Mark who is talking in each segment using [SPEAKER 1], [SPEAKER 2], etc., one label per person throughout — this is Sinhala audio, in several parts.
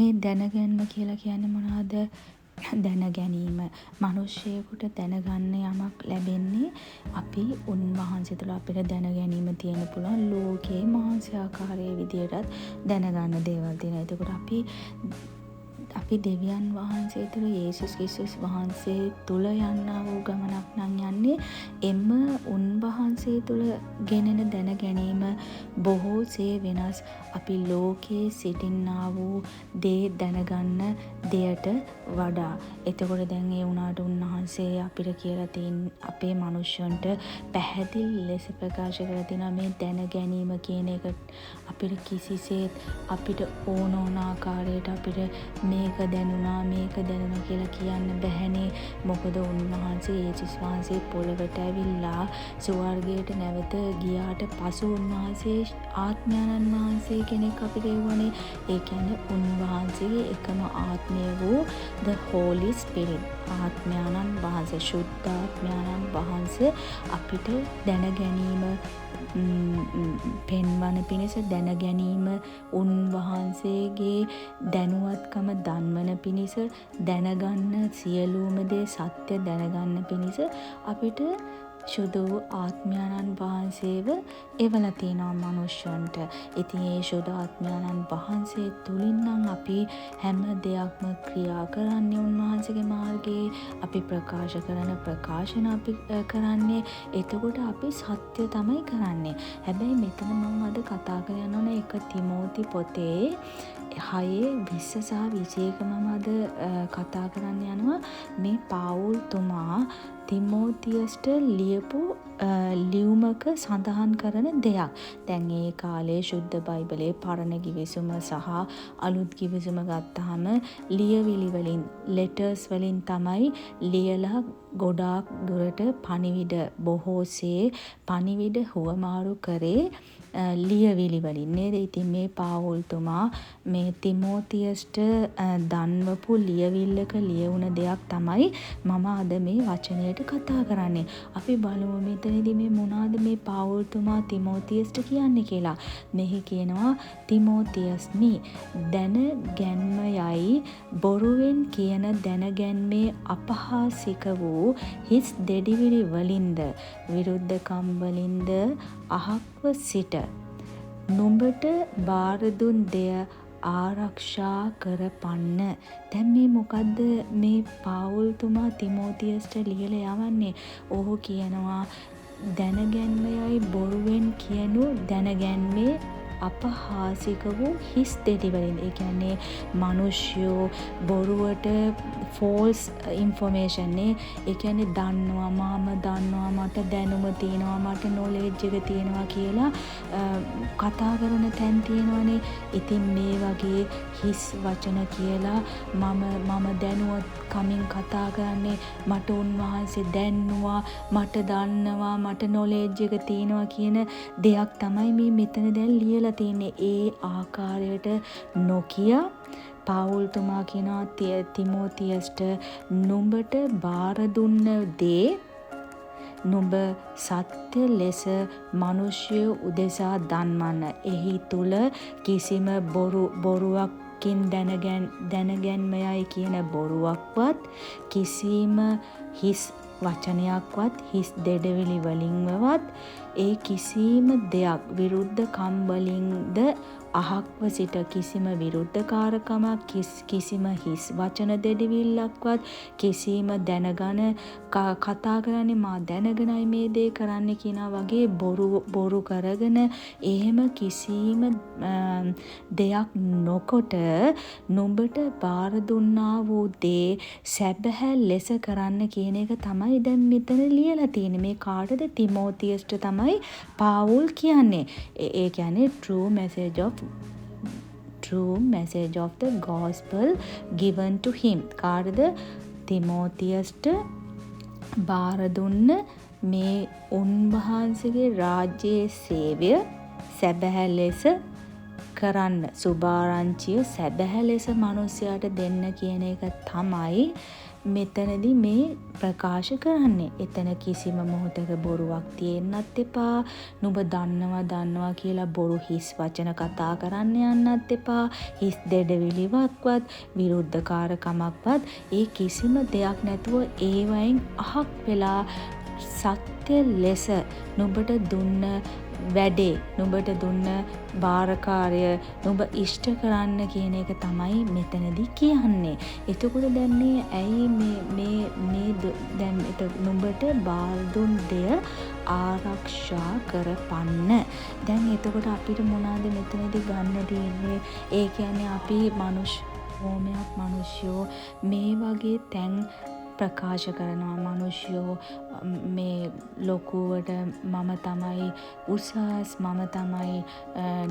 [SPEAKER 1] මේ දැනගැන්ම කියලා කියන්නේ මොනවද? දැන ගැනීම. මිනිස්සෙකුට දැනගන්න යමක් ලැබෙන්නේ අපි උන්වහන්සේ තුළ අපිට දැන ගැනීම තියෙන්න පුළුවන්. ලෝකේ මහන්සි ආකාරයේ විදියටත් දැනගන්න දේවල් තියෙනවා. එතකොට අපි දෙවියන් වහන්සේ තුළ යේසුස් ක්‍රිස්තුස් වහන්සේ තුළ යන්නා වූ ගමනක් නම් යන්නේ එම උන්වහන්සේ තුළ ගෙනෙන දැන ගැනීම බොහෝසේ වෙනස්. අපි ලෝකයේ සිටින්නා වූ දේ දැනගන්න දෙයට වඩා. එතකොට දැන් ඒ වුණාට උන්වහන්සේ අපිට කියලා තියෙන අපේ මනුෂ්‍යයන්ට පැහැදිලි ලෙස ප්‍රකාශ කරලා තියෙනවා මේ දැන ගැනීම කියන එක අපිට කිසිසේත් අපිට ඕන ආකාරයට අපිට මේක දැනුණා මේක දැනුණා කියලා කියන්න බැහැනේ. මොකද උන්වහන්සේ යේසුස් වහන්සේ පොළවට ඇවිල්ලා ස්වර්ගයට නැවත ගියාට පසු උන්වහන්සේ ආත්මයන්න් වහන්සේ කෙනෙක් අපිට එවුවනේ. ඒ කියන්නේ උන්වහන්සේගේ එකම ආත්මය වූ the Holy Spirit, ආත්මයන්න් වහන්සේ, ශුද්ධාත්මයන්න් වහන්සේ අපිට දැන ගැනීම පෙන්වන පිණිස, දැන ගැනීම උන්වහන්සේගේ දැනුවත්කම දන්වන පිණිස, දැනගන්න සියලුම දේ සත්‍ය දැනගන්න පිණිස අපිට සුදු ආත්මයන්න් වහන්සේව එවලා තියෙනවා මනුෂ්‍යයන්ට. ඉතින් ඒ සුදු ආත්මයන්න් වහන්සේ තුලින් නම් අපි හැම දෙයක්ම ක්‍රියා කරන්නේ උන්වහන්සේගේ මාර්ගයේ. අපි ප්‍රකාශ කරන ප්‍රකාශන අපි කරන්නේ. එතකොට අපි සත්‍ය තමයි කරන්නේ. හැබැයි මෙතන මම අද කතා කරන්න ඕන එක තිමෝති පොතේ 6:20 සහ 21 මම අද කතා කරන්න යනවා. මේ පාවුල් තුමා තිමෝතියස්ට ලියපු ලියුමක සඳහන් කරන දෙයක්. දැන් ඒ කාලේ ශුද්ධ බයිබලයේ පරණ ගිවිසුම සහ අලුත් ගිවිසුම ගත්තාම ලියවිලි වලින්, ලෙටර්ස් වලින් තමයි ලියලා ගොඩාක් දුරට පණිවිඩ, බොහෝසේ පණිවිඩ හුවමාරු කරේ ලියවිලි වලින් නේද? ඉතින් මේ පාවුල් තුමා මේ තිමෝතියස්ට දන්වපු ලියවිල්ලක ලියවුන දෙයක් තමයි මම අද මේ වචනයට කතා කරන්නේ. අපි බලමු මෙතනදී මේ මොනවාද මේ පාවුල් තුමා තිමෝතියස්ට කියන්නේ කියලා. මෙහි කියනවා තිමෝතියස්නි, දැනගැන්මයයි බොරුවෙන් කියන දැනගැන්මේ අපහාසික වූ හිස් දෙඩිවිලි වලින්ද විරුද්ධකම් වලින්ද අහක්ව සිට නුඹට බාර දුන් දෙය ආරක්ෂා කරපන්න. දැන් මේ මොකද්ද මේ පාවුල් තුමා තිමෝතියස්ට ලියලා යවන්නේ? ඔහු කියනවා දැනගැන්මයයි බොරුවෙන් කියනු දැනගැන්මේ අපහාසික වූ හිස් දෙඩිවලින්. ඒ කියන්නේ මිනිස්සුયો බොරුවට false information නේ. ඒ කියන්නේ දන්නවා, මම දන්නවා, මට දැනුම තියෙනවා, මට knowledge එක තියෙනවා කියලා කතා කරන තැන් තියෙනවානේ. ඉතින් මේ වගේ හිස් වචන කියලා මම දැනුවත් කමින් කතා කරන්නේ, මට උන්වහන්සේ දැන්නවා, මට දන්නවා, මට knowledge එක තියෙනවා කියන දෙයක් තමයි මේ මෙතන දැන් ලියලා තියෙන්නේ. ඒ ආකාරයට නොකිය පාවුල් තුමා කියනවා තිමෝතියස්ට නුඹට බාර දුන්න දේ නුඹ සත්‍ය ලෙස මිනිස්සු උදෙසා දන්වන්න. එහි තුල කිසිම බොරුවක්කින් දැනගැන්මයයි කියන බොරුවක්වත්, කිසිම හිස් වචනයක්වත්, හිස් දෙඩවිලි වලින්වත්, ඒ කිසිම දෙයක් විරුද්ධකම් වලින්ද අහක්ව සිට කිසිම විරුද්ධකාරකමක්, කිසිම හිස් වචන දෙඩවිල්ලක්වත්, කිසිම දැනගෙන කතා කරන්නේ මා දැනගෙනයි මේ දේ කරන්න කියනා වගේ බොරු කරගෙන එහෙම කිසිම දෙයක් නොකොට නුඹට බාර දුන්නා වූ දේ සැබෑ ලෙස කරන්න කියන එක තමයි දැන් මෙතන ලියලා තියෙන්නේ. මේ කාටද? තිමෝතියස්ට තමයි පාවුල් කියන්නේ. ඒ කියන්නේ true message of the gospel given to him. කාටද? තිමෝතියස්ට බාර දුන්න මේ උන්වහන්සේගේ රාජ්‍යයේ සේවය සැබෑ ලෙස කරන්න, සුභාරංචිය සැබෑ ලෙස මිනිසයාට දෙන්න කියන එක තමයි මෙතනදී මේ ප්‍රකාශ කරන්නේ. එතන කිසිම මොහොතක බොරුවක් තියෙන්නත් එපා. නුඹ දන්නවා කියලා බොරු හිස් වචන කතා කරන්න යන්නත් එපා. හිස් දෙඩවිලිවක්වත් විරුද්ධකාරකමක්වත් ඒ කිසිම දෙයක් නැතුව ඒවයින් අහක් වෙලා සත්‍ය ලෙස නුඹට දුන්න වැඩේ, නුඹට දුන්න භාරකාරය නුඹ ඉෂ්ට කරන්න කියන එක තමයි මෙතනදී කියන්නේ. එතකොට දැන් මේ ඇයි මේ දැන් නුඹට බාර දුන් දෙය ආරක්ෂා කරපන්න. දැන් එතකොට අපිට මොනවාද මෙතනදී ගන්න තියෙන්නේ? ඒ කියන්නේ අපි මිනිස්සුયો මේ වගේ තැන් ප්‍රකාශ කරනවා. මිනිස්සුયો මේ ලොකුවට මම තමයි උසස්, මම තමයි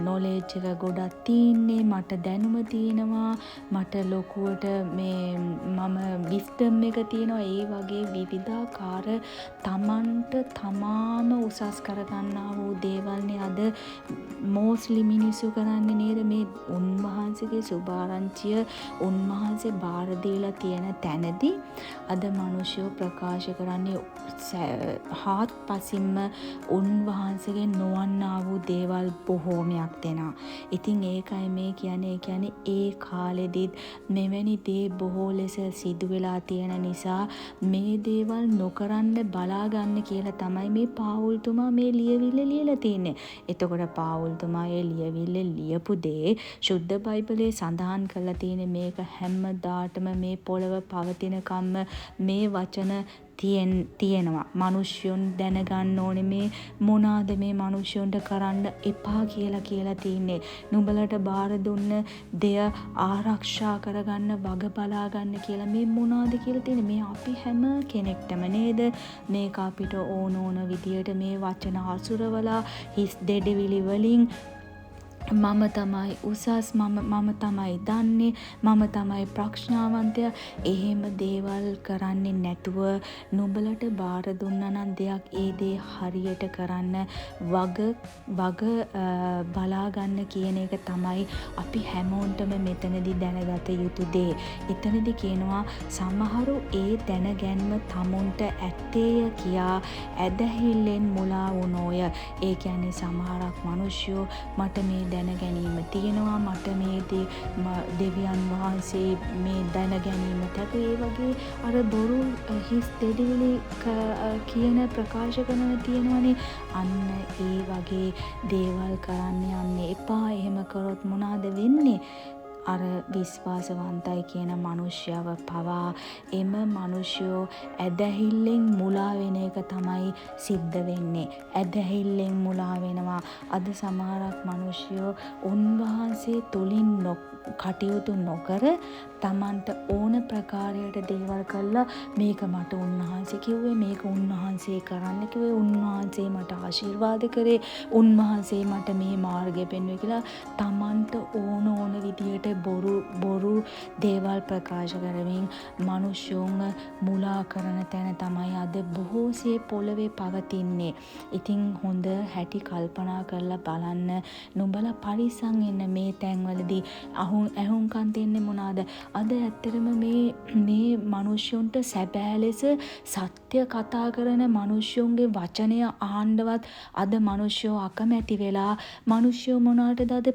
[SPEAKER 1] නොලෙජ් එක ගොඩක් තියෙන්නේ, මට දැනුම තියෙනවා, මට ලොකුවට මේ මම විස්ඩම් එක තියෙනවා. ඒ වගේ විවිධාකාර තමන්ට තමාම උසස් කරගන්නා වූ දේවල්නේ අද මෝස්ලි මිනිස්සු කරන්නේ නේද? මේ උන්වහන්සේගේ සුභාරංචිය උන්වහන්සේ බාර දීලා තියෙන තැනදී අද මිනිස්සු ප්‍රකාශ කරන්නේ හාත්පසින්ම උන්වහන්සේගෙන් නොවන්නා වූ දේවල් බොහෝමයක් දෙනවා. ඉතින් ඒකයි මේ කියන්නේ. ඒ කියන්නේ ඒ කාලෙදිත් මෙවැනි දේ බොහෝ ලෙස සිදු වෙලා තියෙන නිසා මේ දේවල් නොකරන්න බලාගන්න කියලා තමයි මේ පාවුල්තුමා මේ ලියවිල්ල ලියලා තියෙන්නේ. එතකොට පාවුල්තුමා ඒ ලියවිල්ල ලියපු දේ ශුද්ධ බයිබලයේ සඳහන් කරලා තියෙන්නේ මේක හැමදාටම මේ පොළව පවතිනකම්ම මේ වචන තියෙනවා. මිනිස්සුන් දැනගන්න ඕනේ මේ මොනවාද මේ මිනිස්සුන්ට කරන්න එපා කියලා තියෙන්නේ. නුඹලට බාර දුන්න දෙය ආරක්ෂා කරගන්න, වග බලා ගන්න කියලා මේ මොනවාද කියලා තියෙන්නේ. මේ අපි හැම කෙනෙක්ටම නේද මේක අපිට ඕන විදියට මේ වචන හසුරවලා හිස් දෙඩවිලි වලින් මම තමයි උසස්, මම තමයි දන්නේ, මම තමයි ප්‍රඥාවන්තය, එහෙම දේවල් කරන්නේ නැතුව නුඹලට බාර දුන්නා නම් දෙයක් ඒ දේ හරියට කරන්න වග බලා ගන්න කියන එක තමයි අපි හැමෝටම මෙතනදී දැනගත යුතු දේ. එතනදී කියනවා සමහරු ඒ දැනගැන්ම තමුන්ට ඇත්තේය කියා ඇදහිල්ලෙන් මුලා වුණෝය. ඒ කියන්නේ සමහරක් මිනිස්සු මට මේ දැන ගැනීම තියෙනවා, මට මේ දෙවියන් වහන්සේ මේ දැන ගැනීම තක ඒ වගේ අර බොරු හිස් දෙඩිවිලි කියන ප්‍රකාශ කරන තියෙනවනේ. අන්න ඒ වගේ දේවල් කරන්න යන්න එපා. එහෙම කරොත් මොනවාද වෙන්නේ? අර විශ්වාසවන්තයි කියන මිනිස්සයව පවා එම මිනිස්සයෝ ඇදහිල්ලෙන් මුලා වෙන එක තමයි සිද්ධ වෙන්නේ. ඇදහිල්ලෙන් මුලා වෙනවා. අද සමහරක් මිනිස්සයෝ උන්වහන්සේ තුලින් කටයුතු නොකර තමන්ට ඕන ප්‍රකාරයට දේවල් කළා. මේක මට උන්වහන්සේ කිව්වේ, මේක උන්වහන්සේ කරන්න කිව්වේ, උන්වහන්සේ මට ආශිර්වාද කරේ, උන්වහන්සේ මට මේ මාර්ගය පෙන්වුවේ කියලා තමන්ට ඕන විදියට බොරු දේවල් ප්‍රකාශ කරමින් මිනිස්සුන් මුලා කරන තැන තමයි අද බොහෝසේ පොළවේ පවතින්නේ. ඉතින් හොඳ හැටි කල්පනා කරලා බලන්න. නුඹලා පරිස්සම් වෙන්න මේ තැන්වලදී. ඇහුම්කන් දෙන්නේ මොනවාද? අද ඇත්තටම මේ මිනිස්සුන්ට සැබෑ ලෙස සත්‍ය කතා කරන මිනිස්සුන්ගේ වචනය අහන්නවත් අද මිනිස්සු අකමැති වෙලා මිනිස්සු මොනවටද අද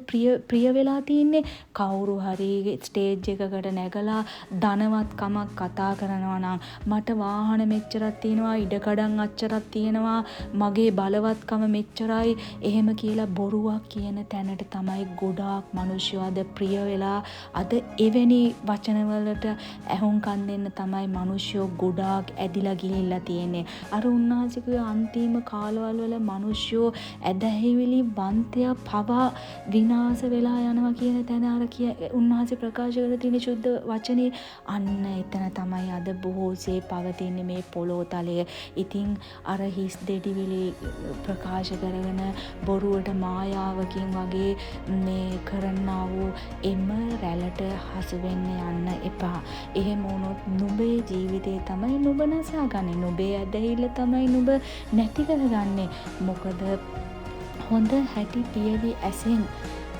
[SPEAKER 1] ප්‍රිය වෙලා තින්නේ? කවුරු හරි ස්ටේජ් එකකට නැගලා ධනවත්කමක් කතා කරනවා නම් මට වාහන මෙච්චරක් තියෙනවා, ඉඩකඩම් අච්චරක් තියෙනවා, මගේ බලවත්කම මෙච්චරයි, එහෙම කියලා බොරුවක් කියන තැනට තමයි ගොඩාක් මිනිස්සු අද ප්‍රිය වෙලා අද එවැනි වචනවලට ඇහුම්කන් දෙන්න තමයි මිනිස්සු ගොඩාක් ඇදිලා ගිහිල්ලා තියෙන්නේ. අර උන්වහන්සේගේ අන්තිම කාලවල වල මිනිස්සු ඇදහිවිලි වන්තය පවා විනාශ වෙලා යනවා කියන තැන අර උන්වහන්සේ ප්‍රකාශ කරලා තියෙන සුද්ධ වචනේ අන්න එතන තමයි අද බොහෝසේ පවතින්නේ මේ පොළොව තලය. ඉතින් අර හිස් දෙඩිවිලි ප්‍රකාශ කරගෙන බොරුවට මායාවකින් වගේ මේ කරන්නා වූ එම රැළට හසු වෙන්න යන්න එපා. එහෙම වුණොත් නුඹේ ජීවිතේ තමයි නුඹ නසාගන්නේ. නුඹේ ඇදහිල්ල තමයි නුඹ නැති කරගන්නේ. මොකද හොඳ හැටි පියවි ඇසෙන්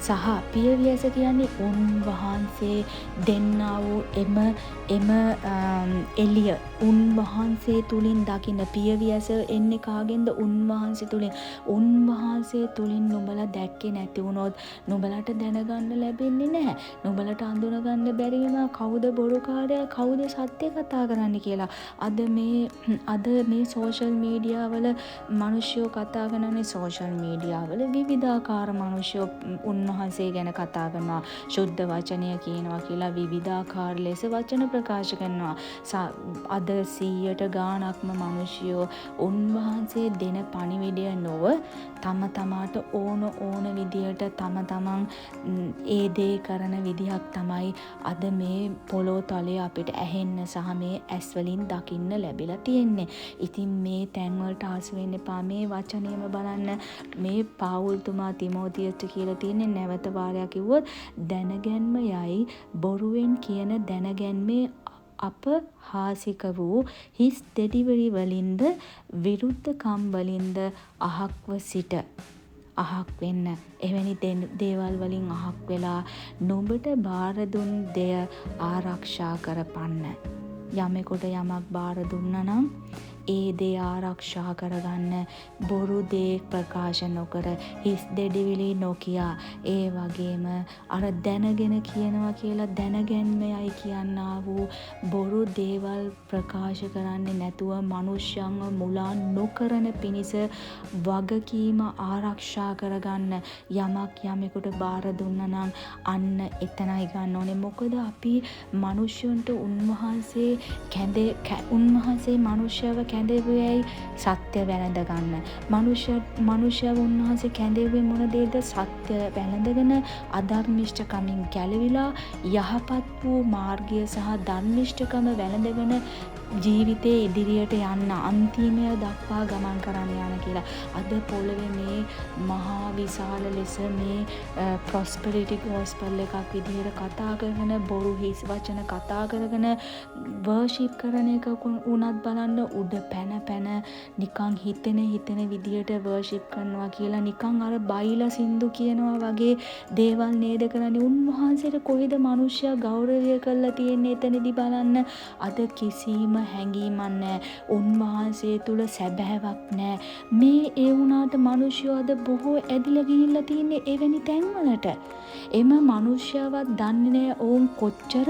[SPEAKER 1] සහ පියවියස කියන්නේ උන්වහන්සේ දෙන්නා වූ එම එළිය උන්වහන්සේ තුලින් දකින්න. පියවියස එන්නේ කාගෙන්ද? උන්වහන්සේ තුලින්. උන්වහන්සේ තුලින් නුඹලා දැක්කේ නැති වුණොත් නුඹලට දැනගන්න ලැබෙන්නේ නැහැ. නුඹලට අඳුනගන්න බැරි වෙනවා කවුද බොරුකාරයා, කවුද සත්‍ය කතා කරන්නේ කියලා. අද මේ සෝෂල් මීඩියා වල මිනිස්සු කතා කරනනේ, සෝෂල් මීඩියා වල විවිධාකාර මිනිස්සු උන්වහන්සේ ගැන කතා කරනවා, ශුද්ධ වචනය කියනවා කියලා විවිධාකාර ලෙස වචන ප්‍රකාශ කරනවා. අද 100ට ගාණක්ම මිනිස්සු උන්වහන්සේ දෙන පණිවිඩය නොව තම තමාට ඕන විදියට තමන් ඒ දේ කරන විදිහක් තමයි අද මේ පොළොව තලයේ අපිට ඇහෙන්න සහ මේ ඇස් වලින් දකින්න ලැබිලා තියෙන්නේ. ඉතින් මේ තැන් වලට ආසු වෙන්න එපා. මේ වචනයම බලන්න. මේ පාවුල්තුමා තිමෝතියස්ට කියලා තියෙන්නේ නැවත වාරයක් කිව්වොත් දැනගැන්ම යයි බොරුවෙන් කියන දැනගැන්මේ අපහාසික වූ හිස් දෙඩිවරි වලින්ද විරුද්ධකම් වලින්ද අහක්ව සිට. අහක් වෙන්න. එවැනි දේවල් වලින් අහක් වෙලා නුඹට බාර දුන් දෙය ආරක්ෂා කරපන්න. යමෙකුට යමක් බාර දුන්නා නම් ඒ දේ ආරක්ෂා කරගන්න. බොරු දේ ප්‍රකාශ නොකර, හිස් දෙඩිවිලි නොකියා. ඒ වගේම අර දැනගෙන කියනවා කියලා දැනගැන්මයයි කියන්නා වූ බොරු දේවල් ප්‍රකාශ කරන්නේ නැතුව මනුෂ්‍යයන්ව මුලා නොකරන පිණිස වගකීම ආරක්ෂා කරගන්න. යමක් යමෙකුට බාර දුන්නා නම් අන්න එතනයි ගන්න ඕනේ. මොකද අපි මනුෂ්‍යයන්ට උන්වහන්සේ මනුෂ්‍යව කැඳෙව්වේයි සත්‍ය වැළඳ ගන්න. මනුෂ්‍යව උන්වහන්සේ කැඳෙව්වේ මොන දේද? සත්‍ය වැළඳගෙන අධර්මිෂ්ඨකමින් ගැලවිලා යහපත් වූ මාර්ගය සහ ධර්මිෂ්ඨකම වැළඳගෙන ජීවිතේ ඉදිරියට යන්න, අන්තිමය දක්වා ගමන් කරන්න යන කියලා. අද පොළවේ මේ මහා විශාල ලෙස මේ ප්‍රොස්පෙරිටි ගෝස්පල් එකක් විදිහට කතා කරගෙන, බොරු හිස් වචන කතා කරගෙන වර්ෂිප් කරන එක උනත් බලන්න උඩ පැන නිකන් හිතෙන විදියට වර්ෂිප් කරනවා කියලා නිකන් අර බයිලා සින්දු කියනවා වගේ දේවල් නේද කරන්නේ. උන්වහන්සේට කොහෙද මිනිස්සයා ගෞරවය කරලා තියෙන්නේ? එතනදී බලන්න අද කිසිම හැඟීමක් නැහැ. උන්වහන්සේ තුල සැබෑවක් නැහැ. මේ ඒ වුණාට මිනිස්සු අද බොහෝ ඇදිලා ගිහිල්ලා තියෙන්නේ එවැනි තැන්වලට. එම මිනිස්සයවත් දන්නේ නැහැ ඔවුන් කොච්චර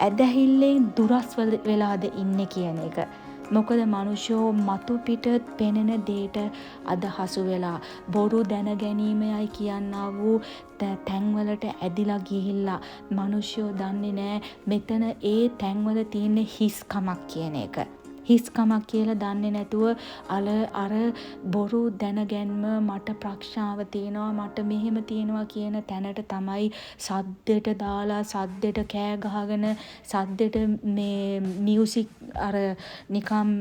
[SPEAKER 1] ඇදහිල්ලෙන් දුරස් වෙලාද ඉන්නේ කියන එක. මොකද මිනිස්සු මතු පිට පෙනෙන දෙයට අද හසු වෙලා බොරු දැන ගැනීමයි කියනා වූ තැන්වලට ඇදිලා ගිහිල්ලා මිනිස්සු දන්නේ නැහැ මෙතන ඒ තැන්වල තියෙන හිස්කමක් කියන එක. හිස්කමක් කියලා දන්නේ නැතුව අර බොරු දැනගැන්ම මට ප්‍රඥාව තියෙනවා, මට මෙහෙම තියෙනවා කියන තැනට තමයි සද්දෙට දාලා, සද්දෙට කෑ ගහගෙන, සද්දෙට මේ මියුසික් අර නිකම්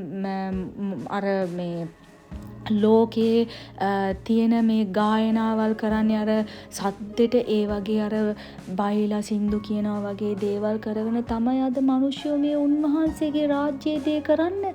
[SPEAKER 1] අර මේ ලෝකයේ තියෙන මේ ගායනාවල් කරන්නේ අර සද්දෙට ඒ වගේ අර බයිලා සින්දු කියනවා වගේ දේවල් කරගෙන තමයි අද මිනිස්සු මේ උන්වහන්සේගේ රාජ්‍යයේ දේ කරන්න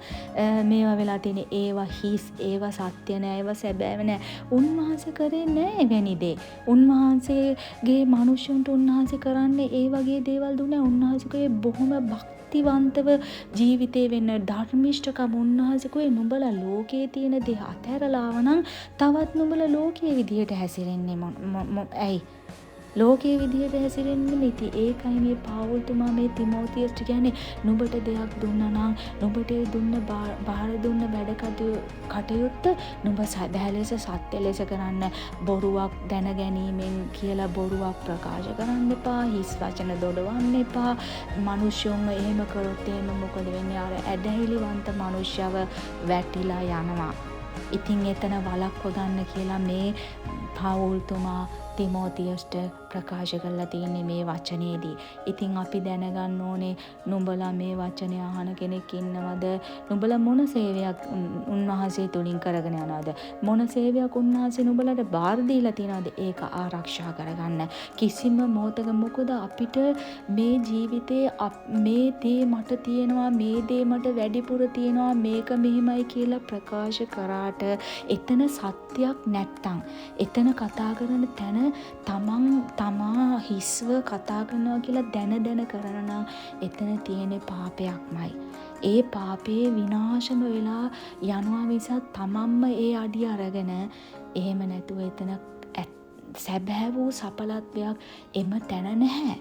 [SPEAKER 1] මේවා වෙලා තියෙන්නේ. ඒවා හිස්, ඒවා සත්‍ය නෑ, ඒවා සැබෑව නෑ. උන්වහන්සේ කරේ නෑ එවැනි දේ. උන්වහන්සේගේ මිනිස්සුන්ට උන්වහන්සේ කරන්නේ ඒ වගේ දේවල් දුන්නේ. උන්වහන්සේගේ බොහොම ශක්තිවන්තව ජීවිතේ වෙන්න ධර්මිෂ්ඨකම උන්වහන්සේ නුඹලා ලෝකයේ තියෙන දේ අතහැරලාව නම් තවත් නුඹලා ලෝකයේ විදියට හැසිරෙන්නේ ඇයි? ලෝකයේ විදියට හැසිරෙන්නේ නැති. ඒකයි මේ පාවුල්තුමා මේ තිමෝතියස්ට කියන්නේ නුඹට දෙයක් දුන්නා නම් නුඹට දුන්න බාර දුන්න වැඩ කටයුත්ත නුඹ සැබෑ ලෙස සත්‍ය ලෙස කරන්න. බොරුවක් දැන ගැනීමෙන් කියලා බොරුවක් ප්‍රකාශ කරන්න එපා. හිස් වචන දොඩවන්න එපා. මිනිස්සුන්ව එහෙම කරොත් එහෙම මොකද වෙන්නේ? අර ඇදහිලිවන්ත මිනිස්සව වැටිලා යනවා. ඉතින් එතන වළක්ව ගන්න කියලා මේ පාවුල්තුමා තිමෝතියස්ට ප්‍රකාශ කරලා තියෙන්නේ මේ වචනේදී. ඉතින් අපි දැනගන්න ඕනේ නුඹලා මේ වචනය අහන කෙනෙක් ඉන්නවද? නුඹලා මොන සේවයක් උන්වහන්සේ තුලින් කරගෙන යනවද? මොන සේවයක් උන්වහන්සේ නුඹලට බාර දීලා තියනවද? ඒක ආරක්ෂා කරගන්න. කිසිම මොහොතක මොකද අපිට මේ ජීවිතේ මේ දේ මට තියෙනවා, මේ දේ මට වැඩිපුර තියෙනවා, මේක මෙහිමයි කියලා ප්‍රකාශ කරාට එතන සත්‍යයක් නැත්තම්, එතන කතා කරන තැන තමා හිස්ව කතා කරනවා කියලා දැන කරන නම් එතන තියෙන පාපයක්මයි. ඒ පාපේ විනාශම වෙලා යනවා මිසක් තමන්ම ඒ අඩිය අරගෙන එහෙම නැතුව එතන සැබෑ වූ සඵලත්වයක් එම තැන නැහැ.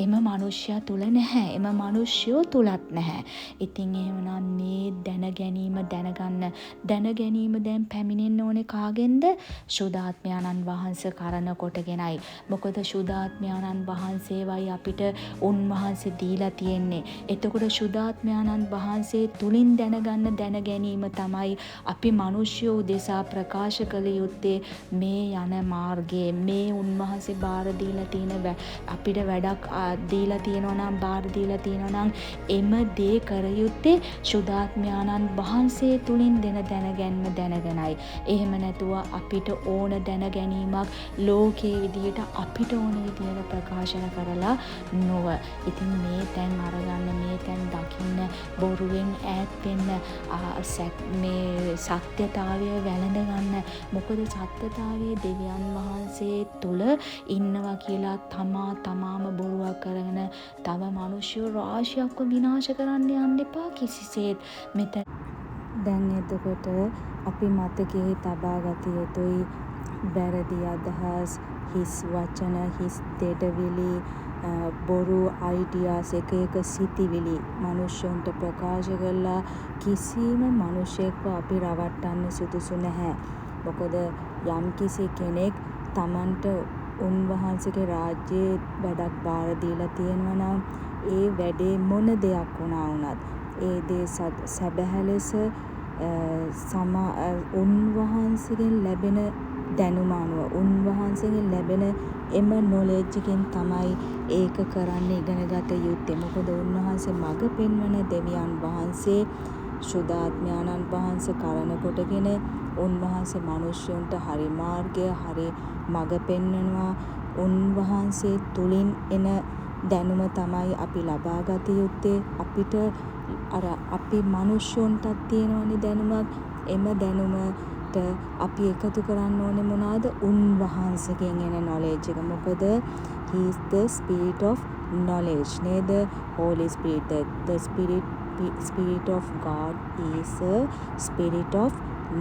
[SPEAKER 1] එම මනුෂ්‍යයා තුල නැහැ. එම මනුෂ්‍යෝ තුලත් නැහැ. ඉතින් එහෙමනම් මේ දැන ගැනීම දැන් පැමිණෙන්න ඕනේ කාගෙන්ද? සුදාත්මයන්න් වහන්සේ කරන කොටගෙනයි. මොකද සුදාත්මයන්න් වහන්සේවයි අපිට උන්වහන්සේ දීලා තියෙන්නේ. එතකොට සුදාත්මයන්න් වහන්සේ තුලින් දැන ගැනීම තමයි අපි මනුෂ්‍යෝ උදෙසා ප්‍රකාශ කළ යුත්තේ මේ යන මාර්ගයේ. මේ උන්වහන්සේ බාර දීලා තියෙන අපිට වැඩක් දීලා තියෙනවා නම් බාර දීලා තියෙනවා නම් එම දේ කර යුත්තේ සුදාත්මයන්න් වහන්සේ තුලින් දැනගෙනයි. එහෙම නැතුව අපිට ඕන දැන ගැනීමක් ලෝකයේ විදියට අපිට ඕන විදියට ප්‍රකාශන කරලා නොව. ඉතින් මේ තැන් අරගන්න, මේ තැන් දකින්න, බොරුවෙන් ඈත් වෙන්න, මේ සත්‍යතාවය වැළඳ ගන්න. මොකද සත්‍යතාවයේ දෙවියන් වහන්සේ තුල ඉන්නවා කියලා තමාම බොරුවක් කරගෙන තව මිනිස්සු රාශියක්ව විනාශ කරන්න යන්න එපා කිසිසේත්. මෙතන දැන් එතකොට අපි මතකයේ තබා ගත යුතුයි වැරදි අදහස්, හිස් වචන, හිස් දෙඩවිලි, බොරු අයිඩියාස්, එක සිතිවිලි මිනිස්සුන්ට ප්‍රකාශ කළා කිසිම මිනිසෙක්ව අපි රවට්ටන්න සුදුසු නැහැ. මොකද යම්කිසි කෙනෙක් Tamanට උන්වහන්සේගේ රාජ්‍යයේ වැඩක් බාර දීලා තියෙනවා නම් ඒ වැඩේ මොන දෙයක් වුණත් ඒ දේ සැබෑ ලෙස උන්වහන්සේගෙන් ලැබෙන දැනුම අනුව උන්වහන්සේගෙන් ලැබෙන එම නොලෙජ් එකෙන් තමයි ඒක කරන්න ඉගෙන ගත යුත්තේ. මොකද උන්වහන්සේ මඟ පෙන්වන දෙවියන් වහන්සේ සුදාත්මයන්න් වහන්සේ කරන කොටගෙන උන්වහන්සේ මිනිස්සුන්ට හරි මාර්ගය, හරි මඟ පෙන්වනවා. උන්වහන්සේ තුලින් එන දැනුම තමයි අපි ලබා ගත යුත්තේ. අපිට අපි මිනිස්සුන්ටත් තියෙනවනේ දැනුමක්. එම දැනුමට අපි එකතු කරන්න ඕනේ මොනවාද? උන්වහන්සේගෙන් එන knowledge එක. මොකද he is the spirit of knowledge නේද? Holy Spirit, the spirit of God is a spirit of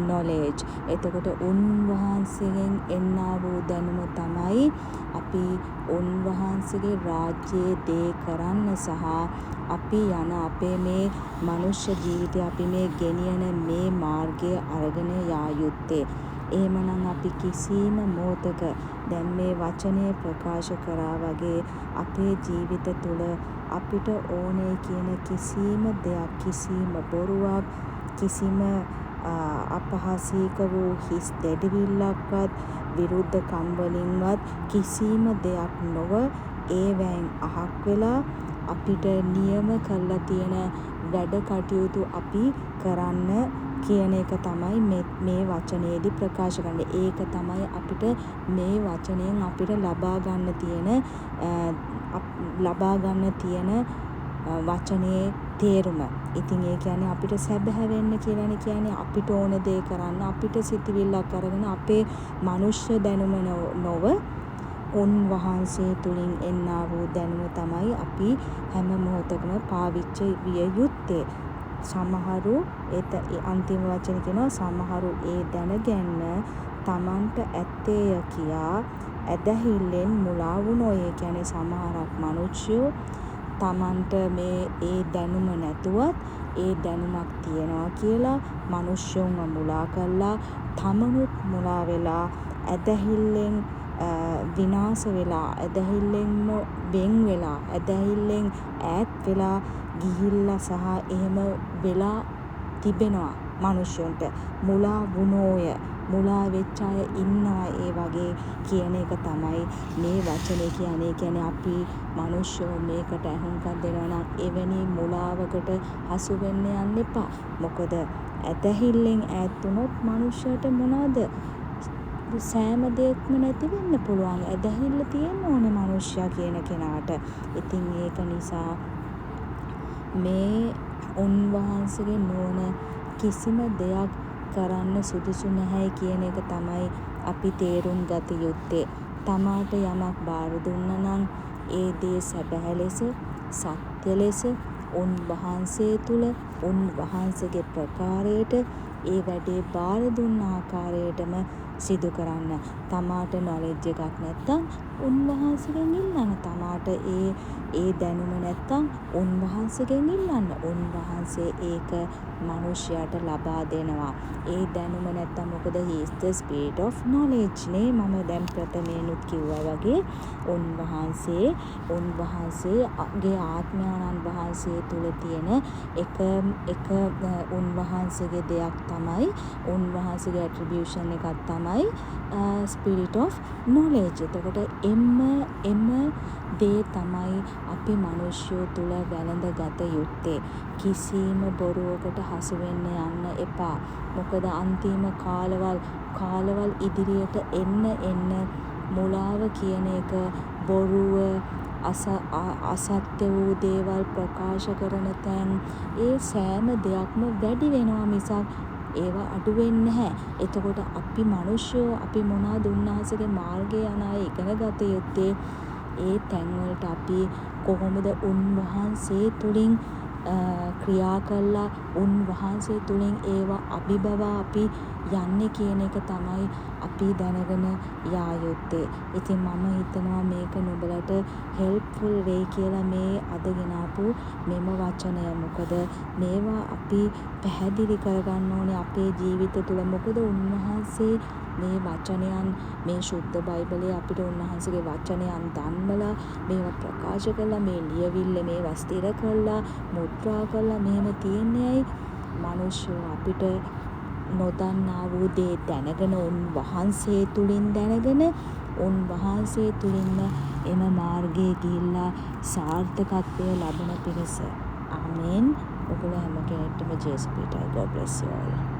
[SPEAKER 1] knowledge. එතකොට උන්වහන්සේගෙන් එන්නා වූ දැනුම තමයි අපි උන්වහන්සේගේ රාජ්‍යයේ දේ කරන්න සහ අපි යන අපේ මේ මනුෂ්‍ය ජීවිතය අපි මේ ගෙනියන මේ මාර්ගය අරගෙන යා යුත්තේ. එහෙමනම් අපි කිසිම මොහොතක දැන් මේ වචනය ප්‍රකාශ කරා වගේ අපේ ජීවිත තුළ අපිට ඕනේ කියන කිසිම දෙයක්, කිසිම බොරුවක්, කිසිම අපහාසික වූ හිස් දෙඩවිල්ලක්වත් විරුද්ධ කම්වලින්වත් කිසිම දෙයක් නොව ඒවැයෙන් අහක් වෙලා අපිට නියම කරලා තියෙන වැඩ කටයුතු අපි කරන්න කියන එක තමයි මේ වචනයේදී ප්‍රකාශ කරන්නේ. ඒක තමයි අපිට මේ වචනයෙන් අපිට ලබා ගන්න තියෙන වචනේ තේරුම. ඉතින් ඒ කියන්නේ අපිට සැබෑ වෙන්න කියලානේ කියන්නේ. අපිට ඕන දේ කරන්න, අපිට සිතිවිල්ලක් අරගෙන අපේ මනුෂ්‍ය දැනුම නොව උන්වහන්සේ තුලින් එන්නා වූ දැනුම තමයි අපි හැම මොහොතකම පාවිච්චි විය යුත්තේ. සමහරු අන්තිම වචන කියනවා සමහරු ඒ දැනගන්න Tamanට ඇත්තේය කියා ඇදහිල්ලෙන් මුලා වුණෝ. ඒ කියන්නේ සමහරක් මිනිස්සු Tamanට ඒ දැනුම නැතුවත් ඒ දැනුමක් තියනවා කියලා මිනිස්සුන්ව මුලා කරලා තමනුත් මුලා වෙලා ඇදහිල්ලෙන් විනාශ වෙලා, ඇදහිල්ලෙන් වෙන් වෙලා, ඇදහිල්ලෙන් ඈත් වෙලා ගිහිල්ලා සහ එහෙම වෙලා තිබෙනවා මිනිස්සුන්ට. මුලා වුණෝය, මුලා වෙච්ච අය ඉන්නවා ඒ වගේ කියන එක තමයි මේ වචනේ කියන්නේ. කියන්නේ අපි මිනිස්සු මේකට අහුම්කම් දෙනවා නම් එවැනි මුලාවකට හසු වෙන්න යන්න එපා. මොකද ඇදහිල්ලෙන් ඈත් වුණොත් මිනිස්සුන්ට මොනවද? සෑම දෙයක්ම නැති වෙන්න පුළුවන්. ඇදහිල්ල තියෙන්න ඕනේ මිනිස්සයා කියන කෙනාට. ඉතින් ඒක නිසා මේ උන්වහන්සේගේ නොවන කිසිම දෙයක් කරන්න සුදුසු නැහැ කියන එක තමයි අපි තේරුම් ගත යුත්තේ. තමාට යමක් බාර දුන්නා නම් ඒ දේ සැබෑ ලෙස සත්‍ය ලෙස උන්වහන්සේ තුල උන්වහන්සේගේ ප්‍රකාරයට ඒ වැඩේ බාර දුන්න ආකාරයටම සිදු කරන්න. තමාට නොලෙජ් එකක් නැත්තම් උන්වහන්සේගෙන් ඉල්ලන්න. තමාට ඒ දැනුම නැත්තම් උන්වහන්සේගෙන් ඉල්ලන්න. උන්වහන්සේ ඒක මිනිසයාට ලබා දෙනවා. ඒ දැනුම නැත්තම් මොකද he is the spirit of knowledge නේ. මම දැන් ප්‍රථමයෙන්ුත් කිව්වා වගේ උන්වහන්සේගේ ආත්මයන්න් වහන්සේ තුල තියෙන එක උන්වහන්සේගේ දෙයක් තමයි උන්වහන්සේගේ ඇට්‍රිබියුෂන් එකක් තමයි spirit of knowledge. එතකොට එම දේ තමයි අපි මිනිස්සු තුල වැළඳගත යුත්තේ. කිසිම බොරුවකට හසු වෙන්න යන්න එපා. මොකද අන්තිම කාලවල් ඉදිරියට එන්න මුලාව කියන එක බොරුව අසත්‍ය වූ දේවල් ප්‍රකාශ කරන තැන් ඒ සෑම දෙයක්ම වැඩි වෙනවා මිසක් ඒවා අඩු වෙන්නේ නැහැ. එතකොට අපි මිනිස්සු අපි මොනවාද උන්වහන්සේගේ මාර්ගයේ යන අය ඉගෙන ගත යුත්තේ ඒ තැන්වලට අපි කොහොමද උන්වහන්සේ තුලින් ක්‍රියා කළා උන්වහන්සේ තුලින් ඒවා අභිබවා අපි යන්නේ කියන එක තමයි අපි දැනගෙන යා යුත්තේ. ඉතින් මම හිතනවා මේක නුඹලට හෙල්ප්ෆුල් වෙයි කියලා මේ අද ගෙනාපු මෙම වචනය. මොකද මේවා අපි පැහැදිලි කරගන්න ඕනේ අපේ ජීවිත තුළ. මොකද උන්වහන්සේ මේ වචනයන් මේ ශුද්ධ බයිබලයේ අපිට උන්වහන්සේගේ වචනයන් දන්වලා මේවා ප්‍රකාශ කළා. මේ ලියවිල්ල මේවා ස්ථිර කළා මුද්‍රා කළා. මෙහෙම තියන්නේ මිනිස්සු අපිට නොදන්නා වූ දේ දැනගෙන උන්වහන්සේ තුලින් දැනගෙන උන්වහන්සේ තුලින්ම එම මාර්ගයේ ගිහිල්ලා සාර්ථකත්වය ලබන පිණිස. ආමේන්. ඔගොල්ලෝ හැම කෙනෙක්ටම ජේසුස් පිටයි. God bless you all.